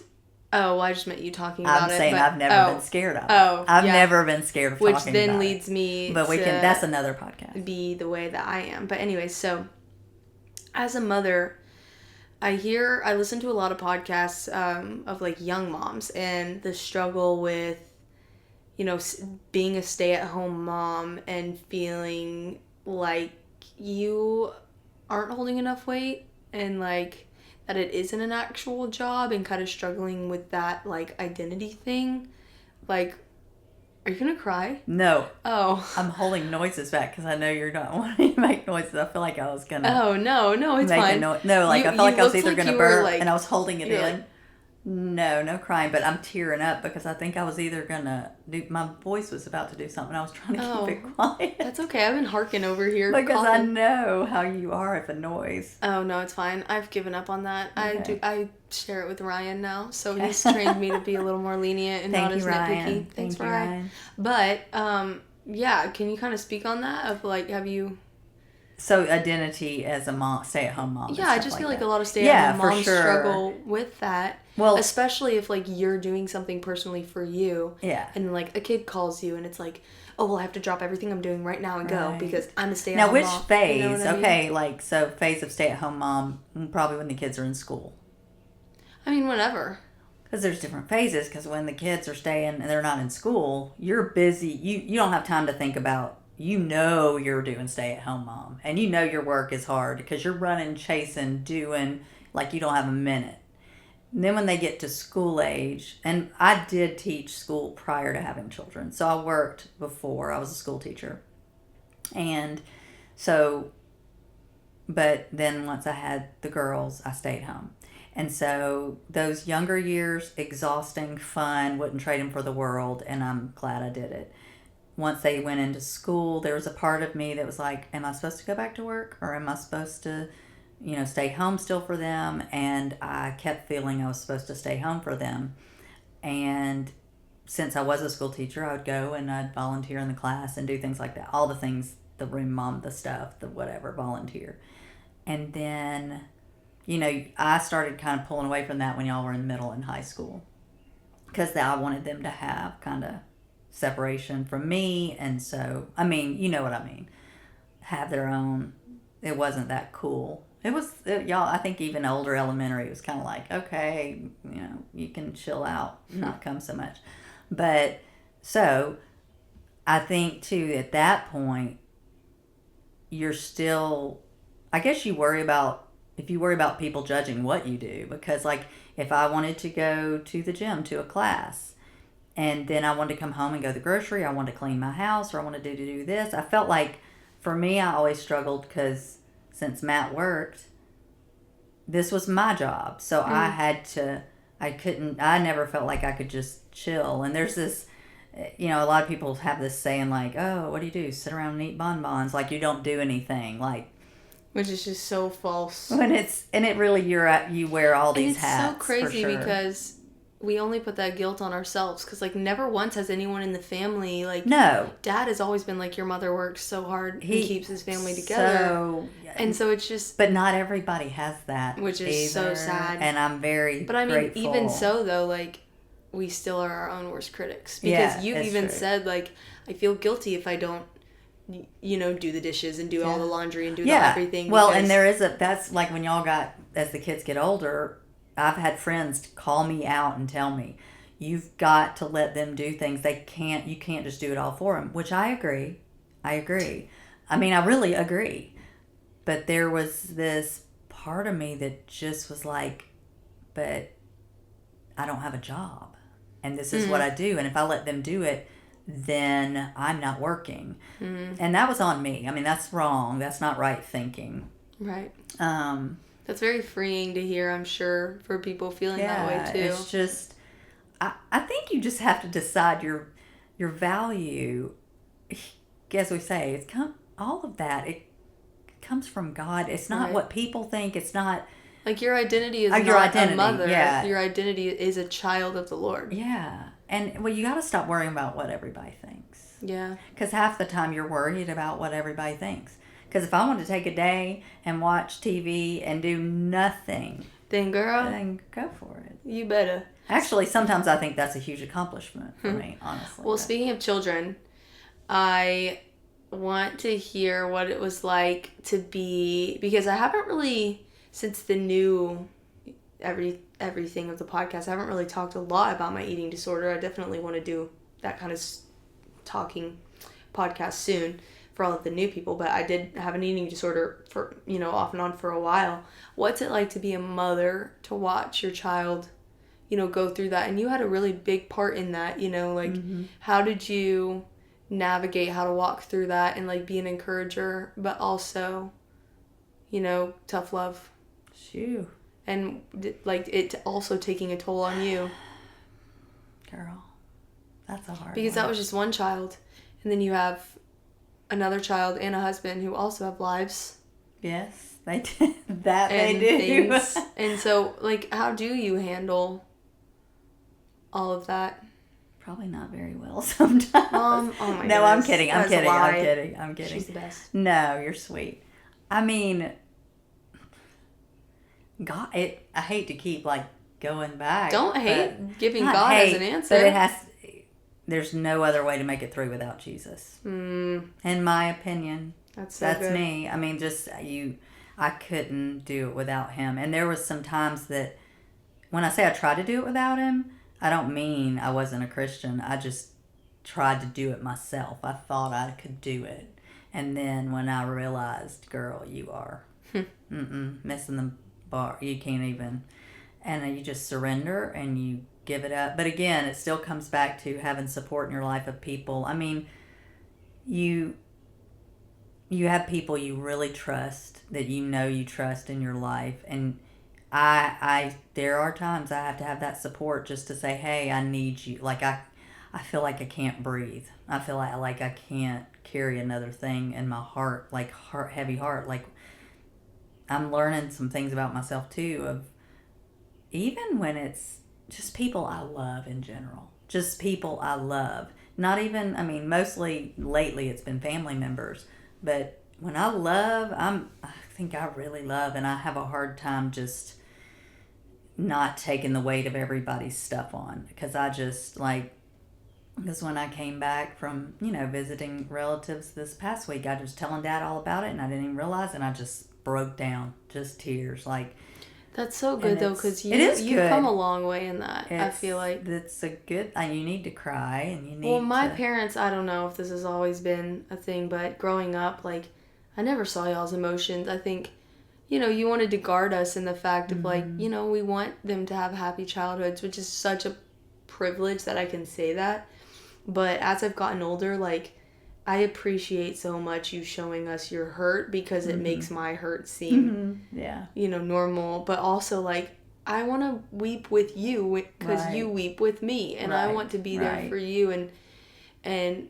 I just meant you talking about it. I'm saying I've never been scared of it. I've never been scared of talking about it. Which then leads me but that's another podcast. Be the way that I am. But anyway, so as a mother, I listen to a lot of podcasts of young moms and the struggle with, being a stay-at-home mom and feeling like you aren't holding enough weight, and that it isn't an actual job, and kind of struggling with that identity thing. Are you gonna cry? No. Oh. I'm holding noises back because I know you're not wanting to make noises. I feel like I was going to Oh, no, it's make fine. a noise. No, like I felt like I was either going to burp and I was holding it in. Like, no crying, but I'm tearing up because I think I was either going to do, my voice was about to do something. I was trying to keep it quiet. That's okay. I've been harking over here. Because coughing. I know how you are at the noise. Oh, no, it's fine. I've given up on that. Okay. I share it with Ryan now, so he's trained me to be a little more lenient and not as nitpicky. Thanks, Ryan. But, yeah, can you kind of speak on that? Of like, have you... So identity as a mom, stay-at-home mom. Yeah, I just feel like a lot of stay-at-home moms struggle with that. Well, especially if like you're doing something personally for you. Yeah. And like a kid calls you and it's like, oh, well, I have to drop everything I'm doing right now and go because I'm a stay-at-home mom. Now, which phase? You know what I mean? Okay, like so phase of stay-at-home mom, probably when the kids are in school. I mean, whenever. Because there's different phases. Because when the kids are staying and they're not in school, you're busy. You don't have time to think about. You know you're doing stay-at-home mom, and you know your work is hard because you're running, chasing, doing like you don't have a minute. And then when they get to school age, and I did teach school prior to having children, so I worked before. I was a school teacher, and so, but then once I had the girls, I stayed home. And so those younger years, exhausting, fun, wouldn't trade them for the world, and I'm glad I did it. Once they went into school, there was a part of me that was like, am I supposed to go back to work or am I supposed to, stay home still for them? And I kept feeling I was supposed to stay home for them. And since I was a school teacher, I would go and I'd volunteer in the class and do things like that. All the things, the room mom, the stuff, the whatever, volunteer. And then, I started kind of pulling away from that when y'all were in middle and high school. Because I wanted them to have kind of separation from me, and so you know what I mean, have their own. It wasn't that cool. Y'all, I think even older elementary was kind of like, okay, you can chill out, not come so much. But so I think too at that point you're still, I guess you worry about people judging what you do, because like if I wanted to go to the gym to a class and then I wanted to come home and go to the grocery, I wanted to clean my house, or I wanted to do this. I felt like, for me, I always struggled because since Matt worked, this was my job. So I never felt like I could just chill. And there's this, a lot of people have this saying like, oh, what do you do? Sit around and eat bonbons. Like you don't do anything. Like, which is just so false. And it really, you wear all these hats. And it's so crazy because we only put that guilt on ourselves, because like never once has anyone in the family, like, no, Dad has always been like, your mother works so hard, he keeps his family together, and so it's just, but not everybody has that, which is so sad. And I'm very but I mean grateful. Even so though, like, we still are our own worst critics, because you've even true. Said like, I feel guilty if I don't do the dishes and do all the laundry and do everything. Well, and that's like when y'all got, as the kids get older, I've had friends call me out and tell me, you've got to let them do things. You can't just do it all for them, which I agree. I mean, I really agree. But there was this part of me that just was like, but I don't have a job. And this is what I do. And if I let them do it, then I'm not working. And that was on me. I mean, that's wrong. That's not right thinking. Right. That's very freeing to hear, I'm sure, for people feeling that way too. It's just, I think you just have to decide your value. As we say, all of that, it comes from God. It's not what people think. It's not like your identity is not a mother. Yeah. Your identity is a child of the Lord. Yeah. And you got to stop worrying about what everybody thinks. Yeah. Because half the time you're worried about what everybody thinks. Because if I wanted to take a day and watch TV and do nothing, then girl, go for it. You better. Actually, sometimes I think that's a huge accomplishment for me, honestly. Well, speaking of children, I want to hear what it was like to be, because I haven't really, since the new everything of the podcast, I haven't really talked a lot about my eating disorder. I definitely want to do that kind of talking podcast soon for all of the new people, but I did have an eating disorder for, off and on for a while. What's it like to be a mother, to watch your child, go through that. And you had a really big part in that, like, how did you navigate how to walk through that and, like, be an encourager, but also, tough love. Shoo. And, like, it also taking a toll on you. Girl, that's a hard Because one. that was just one child. And then you have another child and a husband who also have lives. Yes, they do. They do. Things. And so, like, how do you handle all of that? Probably not very well sometimes. Oh my no, goodness. I'm kidding. I'm That's kidding. She's the best. No, you're sweet. I mean, God, I hate to keep, like, going back. Don't hate giving not God hate, as an answer. But there's no other way to make it through without Jesus. In my opinion. That's good. Me. I mean, I couldn't do it without him. And there was some times that, when I say I tried to do it without him, I don't mean I wasn't a Christian. I just tried to do it myself. I thought I could do it. And then when I realized, girl, you are missing the bar. You can't even. And you just surrender and you give it up. But again, it still comes back to having support in your life of people. I mean, you have people you really trust, that you trust in your life. And there are times I have to have that support just to say, hey, I need you. Like, I feel like I can't breathe. I feel like I can't carry another thing in my heart, like heavy heart. Like, I'm learning some things about myself too, of even when it's just people I love in general. Just people I love. Not even, I mean, mostly lately it's been family members. But when I love, I think I really love, and I have a hard time just not taking the weight of everybody's stuff on. Because when I came back from, visiting relatives this past week, I was telling Dad all about it, and I didn't even realize, and I just broke down, just tears, like. That's so good, though, because you've come a long way in that. I feel like it's a good. You need to cry, and you need. Well, my parents, I don't know if this has always been a thing, but growing up, like, I never saw y'all's emotions. I think, you wanted to guard us in the fact of, like, we want them to have happy childhoods, which is such a privilege that I can say that. But as I've gotten older, like, I appreciate so much you showing us your hurt, because it makes my hurt seem, normal. But also, like, I want to weep with you because you weep with me, and I want to be there for you. And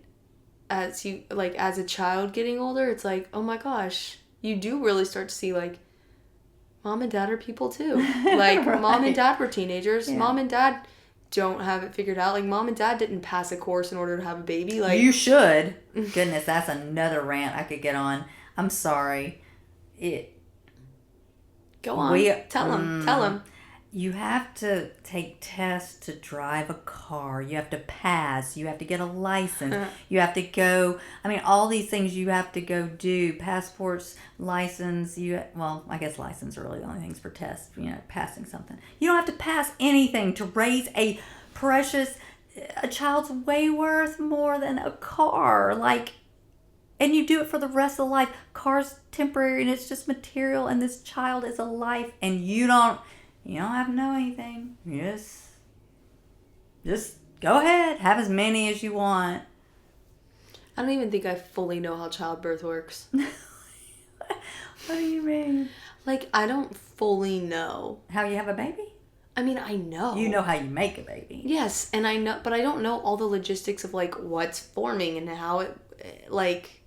as you, like, as a child getting older, it's like, oh my gosh, you do really start to see, like, mom and dad are people too. Like, mom and dad were teenagers. Yeah. Mom and dad don't have it figured out. Like, mom and dad didn't pass a course in order to have a baby. Like, you should. Goodness, that's another rant I could get on. I'm sorry. Go on. Tell him. You have to take tests to drive a car. You have to pass. You have to get a license. You have to go. I mean, all these things you have to go do. Passports, license. I guess license are really the only things for tests. Passing something. You don't have to pass anything to raise a child's way worth more than a car. Like, and you do it for the rest of life. Car's temporary and it's just material, and this child is a life, and you don't have to know anything. Just go ahead. Have as many as you want. I don't even think I fully know how childbirth works. What do you mean? Like, I don't fully know. How you have a baby? I mean, I know. You know how you make a baby. Yes, and I know, but I don't know all the logistics of, like, what's forming and how it, like,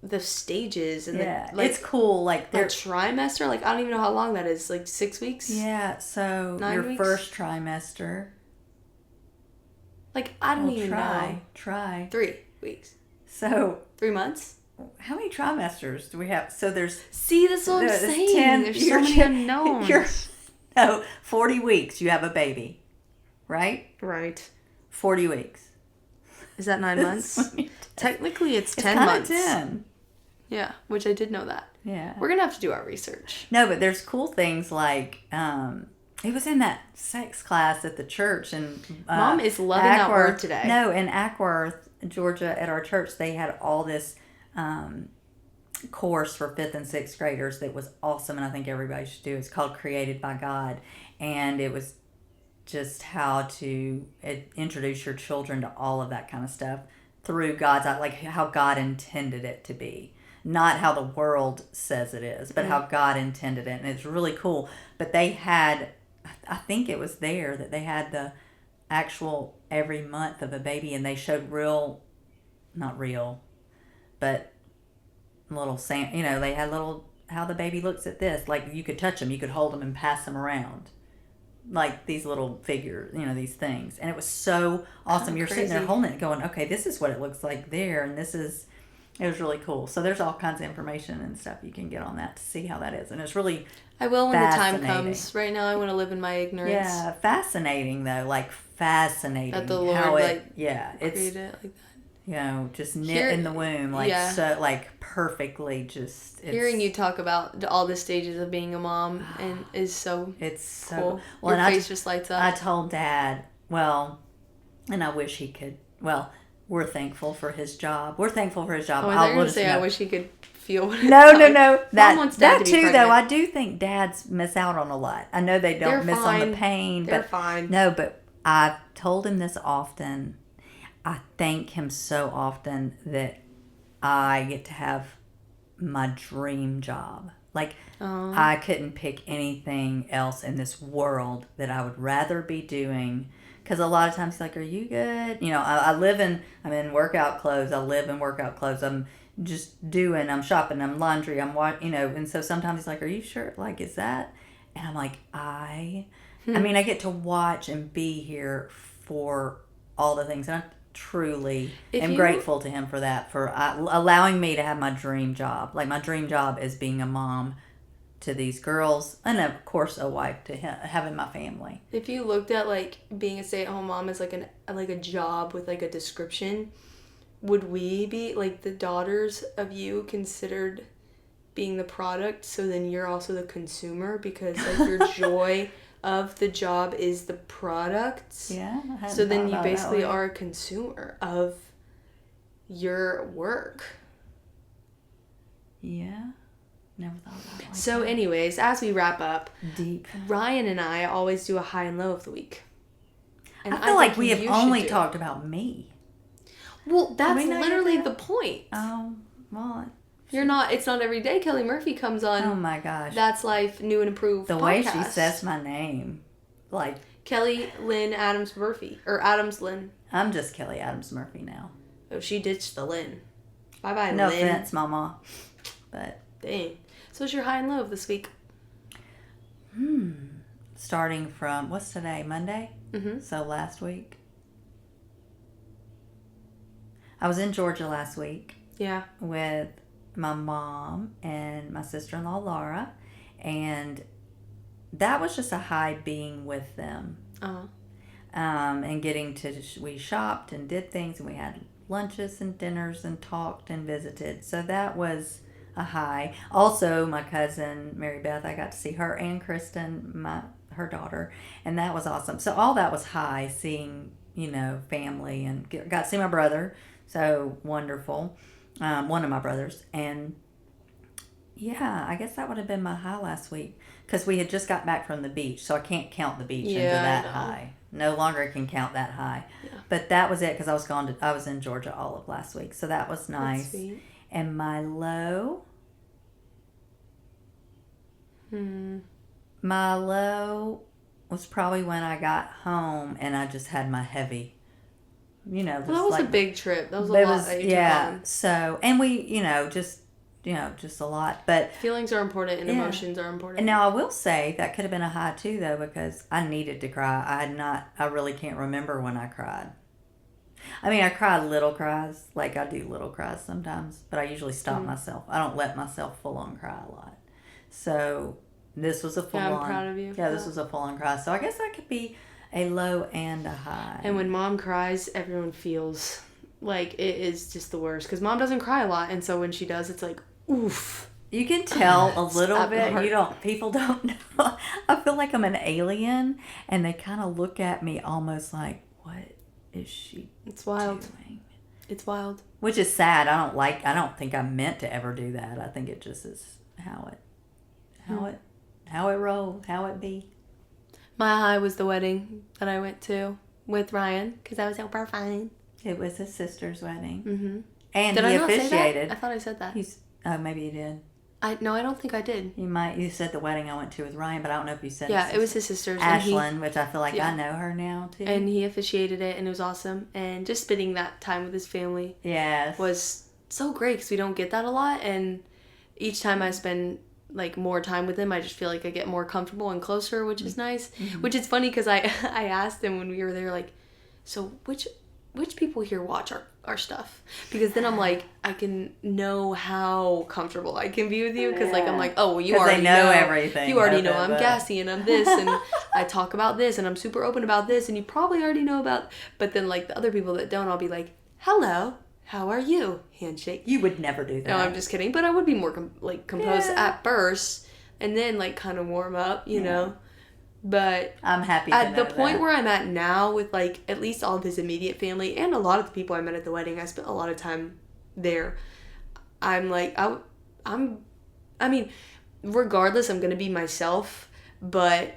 the stages and it's cool. Like, their trimester, like, I don't even know how long that is, like 6 weeks. Yeah, so 9 your weeks? first trimester. Like, I don't even know. Try 3 weeks. So 3 months. How many trimesters do we have? So there's. See, that's what I'm saying. There's so many unknowns. 40 weeks. You have a baby, right? Right. 40 weeks. Is that 9 months? Technically, it's 10 months. 10. Yeah, which I did know that. Yeah. We're going to have to do our research. No, but there's cool things like, it was in that sex class at the church. And Mom is loving that word today. No, in Ackworth, Georgia, at our church, they had all this course for 5th and 6th graders that was awesome, and I think everybody should do. It's called Created by God. And it was just how to introduce your children to all of that kind of stuff through God's eye, like how God intended it to be. Not how the world says it is, but how God intended it. And it's really cool. But they had, I think it was there that they had the actual every month of a baby, and they showed not real, but little, they had little, how the baby looks at this. Like you could touch them, you could hold them and pass them around. Like these little figures, these things. And it was so awesome. You're sitting there holding it going, okay, this is what it looks like there. And it was really cool. So there's all kinds of information and stuff you can get on that to see how that is. And it's really I will when the time comes. Right now I want to live in my ignorance. Yeah, fascinating though. Like fascinating. That the Lord it's created it like that. Just knit in the womb, so like perfectly. Hearing you talk about all the stages of being a mom and is so cool. Well, your face just lights up. I told Dad, and I wish he could. Well, we're thankful for his job. We're thankful for his job. Oh, I was going to say I wish he could feel what No. That too, though. I do think dads miss out on a lot. I know they don't miss on the pain. They're fine. No, but I've told him this often. I thank him so often that I get to have my dream job. Like, I couldn't pick anything else in this world that I would rather be doing. Because a lot of times he's like, are you good? I'm in workout clothes. I live in workout clothes. I'm I'm shopping, I'm laundry, and so sometimes he's like, are you sure? Like, is that? And I'm like, I get to watch and be here for all the things. And I truly am grateful to him for that, for allowing me to have my dream job. Like, my dream job is being a mom to these girls, and of course a wife to him, having my family. If you looked at like being a stay-at-home mom as like a job with like a description, would we be like the daughters of you considered being the product, so then you're also the consumer because like your joy of the job is the product? Yeah. So then you basically are a consumer of your work. Yeah. Never thought about it like so that. Anyways, as we wrap up, deep, Ryan and I always do a high and low of the week. And I feel like we have only talked about me. Well, that's literally the point. Oh, well. It's not every day Kelli Murphy comes on. Oh my gosh. That's Life, New and Improved The podcast. way she says my name. Like. Kelli Lynn Adams Murphy. Or Adams Lynn. I'm just Kelli Adams Murphy now. Oh, she ditched the Lynn. Bye-bye, no Lynn. No offense, Mama. But. Dang. So what's your high and low of this week? Starting from, what's today? Monday? Mm-hmm. So last week. I was in Georgia last week. Yeah. With my mom and my sister-in-law, Laura. And that was just a high being with them. Uh-huh. And we shopped and did things, and we had lunches and dinners and talked and visited. So that was a high. Also, my cousin Mary Beth, I got to see her, and Kristen, her daughter, and that was awesome. So all that was high, seeing family, and got to see my brother. So wonderful, one of my brothers, and yeah, I guess that would have been my high last week because we had just got back from the beach, so I can't count the beach into that high. No longer can count that high. Yeah. But that was it because I was in Georgia all of last week, so that was nice. That's sweet. And my low. My low was probably when I got home and I just had my heavy, that was a big trip. That was a lot that you took on. So, and we, just a lot. But feelings are important and emotions are important. And now I will say that could have been a high too, though, because I needed to cry. I really can't remember when I cried. I mean, I cried little cries, like I do little cries sometimes, but I usually stop myself. I don't let myself full on cry a lot. So this was a full on. I'm proud of you. Yeah, this was a full on cry. So I guess that could be a low and a high. And when mom cries, everyone feels like it is just the worst because mom doesn't cry a lot, and so when she does, it's like oof. You can tell a little bit. People don't know. I feel like I'm an alien, and they kind of look at me almost like, what is she? It's wild. Doing? It's wild. Which is sad. I don't think I meant to ever do that. I think it just is how it rolls, how it be. My high was the wedding that I went to with Ryan because I was super fine. It was his sister's wedding. Mm-hmm. And did he I not officiated. Say that? I thought I said that. Oh, maybe you did. No, I don't think I did. You said the wedding I went to with Ryan, but I don't know if you said it was his sister's. Ashlyn, which I feel like I know her now too. And he officiated it, and it was awesome. And just spending that time with his family was so great because we don't get that a lot. And each time I spend like more time with him, I just feel like I get more comfortable and closer, which is nice. Mm-hmm. Which is funny because I asked him when we were there, like, so which people here watch our stuff? Because then I'm like, I can know how comfortable I can be with you because like I'm like, oh well, you already know everything. You already know I'm gassy and I'm this and I talk about this and I'm super open about this and you probably already know about. But then like the other people that don't, I'll be like, hello, how are you? Handshake. You would never do that. No, I'm just kidding. But I would be more composed at first and then like kind of warm up, you know. But I'm happy to know at the point where I'm at now with like at least all of his immediate family and a lot of the people I met at the wedding, I spent a lot of time there. I'm like I mean, regardless, I'm gonna be myself, but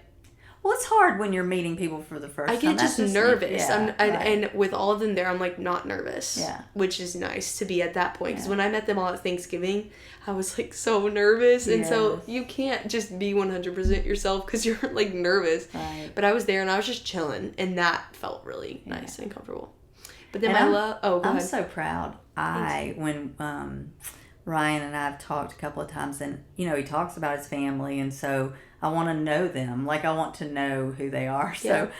well, it's hard when you're meeting people for the first time. I get just nervous. Yeah, and with all of them there, I'm like not nervous. Yeah. Which is nice to be at that point. Because when I met them all at Thanksgiving, I was like so nervous. And so you can't just be 100% yourself because you're like nervous. Right. But I was there and I was just chilling. And that felt really nice and comfortable. But then I'm ahead. So proud. When Ryan and I have talked a couple of times and, you know, he talks about his family and so I want to know them. Like, I want to know who they are. So,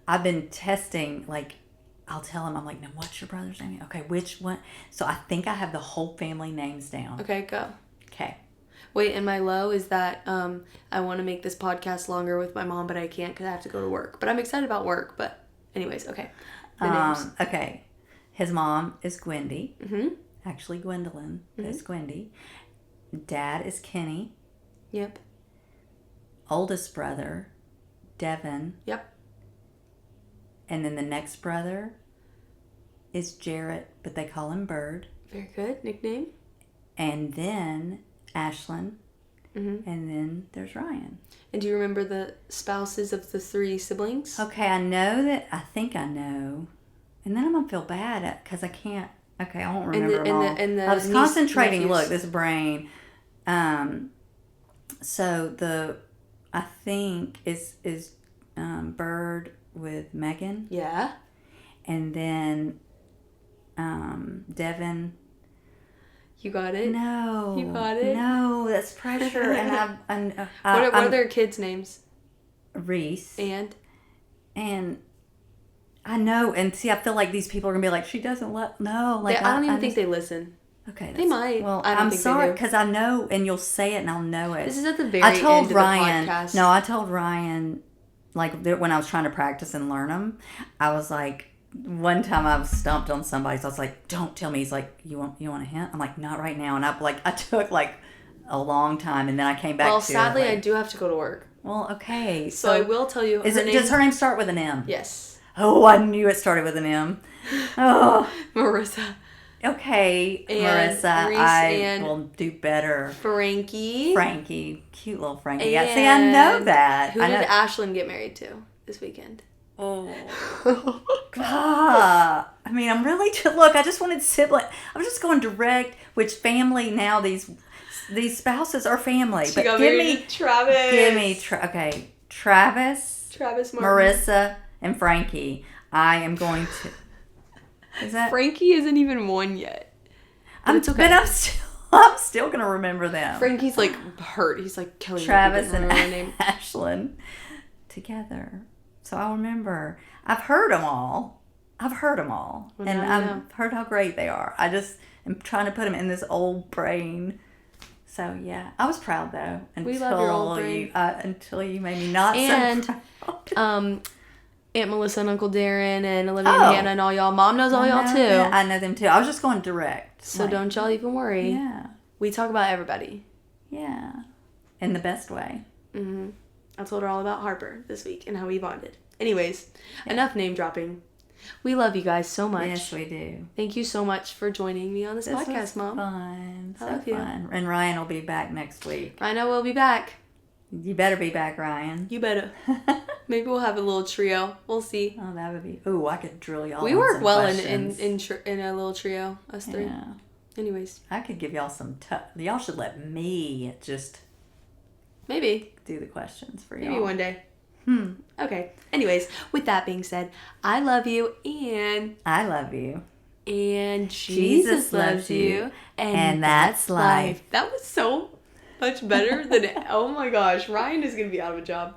I've been testing, like, I'll tell him, I'm like, now, what's your brother's name? Okay, which one? So, I think I have the whole family names down. Okay, go. Okay. Wait, and my low is that I want to make this podcast longer with my mom, but I can't because I have to go to work. But I'm excited about work. But anyways, okay. The names. Okay. His mom is Gwendy. Mm-hmm. Actually, Gwendolyn is Gwendy. Dad is Kenny. Yep. Oldest brother, Devin. Yep. And then the next brother is Jarrett, but they call him Bird. Very good. Nickname. And then Ashlyn. Mm-hmm. And then there's Ryan. And do you remember the spouses of the 3 siblings? Okay, I think I know. And then I'm going to feel bad because I can't. Okay, I won't remember them all. I was concentrating. Nephews. Look, this brain. So I think is Bird with Megan. Yeah. And then Devin. You got it? No. You got it? No, that's pressure. And what are their kids' names? Reese. And I know. And see, I feel like these people are going to be like, she doesn't no. Like I don't even think they listen. Okay. They might. Well, I'm sorry because I know, and you'll say it and I'll know it. This is at the very end of the podcast. No, I told Ryan, like when I was trying to practice and learn them, I was like, one time I was stumped on somebody, so I was like, don't tell me. He's like, you want a hint? I'm like, not right now. And I took like a long time, and then I came back well, to sadly, it. I do have to go to work. Well, okay. So I will tell you. Does her name start with an M? Yes. Oh, I knew it started with an M. Oh. Marissa. Okay, and Marissa, Reese I will do better. Frankie, cute little Frankie. Yeah, see, I know that. Who did Ashlyn get married to this weekend? Oh, God. I mean, I'm really look. I just wanted sibling. I was just going direct. Which family now? These spouses are family. But give me Travis. Okay, Travis, Martin. Marissa, and Frankie. I am going to. Is that Frankie isn't even one yet. It's okay. But I'm still gonna remember them. Frankie's like hurt. He's like Kelli Travis and Ashlyn together. So I'll remember. I've heard them all. Well, and I've heard how great they are. I just am trying to put them in this old brain. So yeah, I was proud though. We love your old brain. Until you made me not so proud. Aunt Melissa and Uncle Darren and Olivia and Hannah and all y'all. Mom knows all y'all too. Yeah, I know them too. I was just going direct. So don't y'all even worry. Yeah. We talk about everybody. Yeah. In the best way. Mm-hmm. I told her all about Harper this week and how we bonded. Anyways, enough name dropping. We love you guys so much. Yes, we do. Thank you so much for joining me on this podcast, Mom. Fun. I love you. And Ryan will be back next week. I know we'll be back. You better be back, Ryan. You better. Maybe we'll have a little trio. We'll see. Oh, that would be. Oh, I could drill y'all. We on work some well questions. in a little trio, us three. Yeah. Anyways, I could give y'all some. Y'all should let me just maybe do the questions for y'all. maybe one day. Okay. Anyways, with that being said, I love you and I love you. And Jesus loves you. And that's life. That was so much better than, oh my gosh, Ryan is going to be out of a job.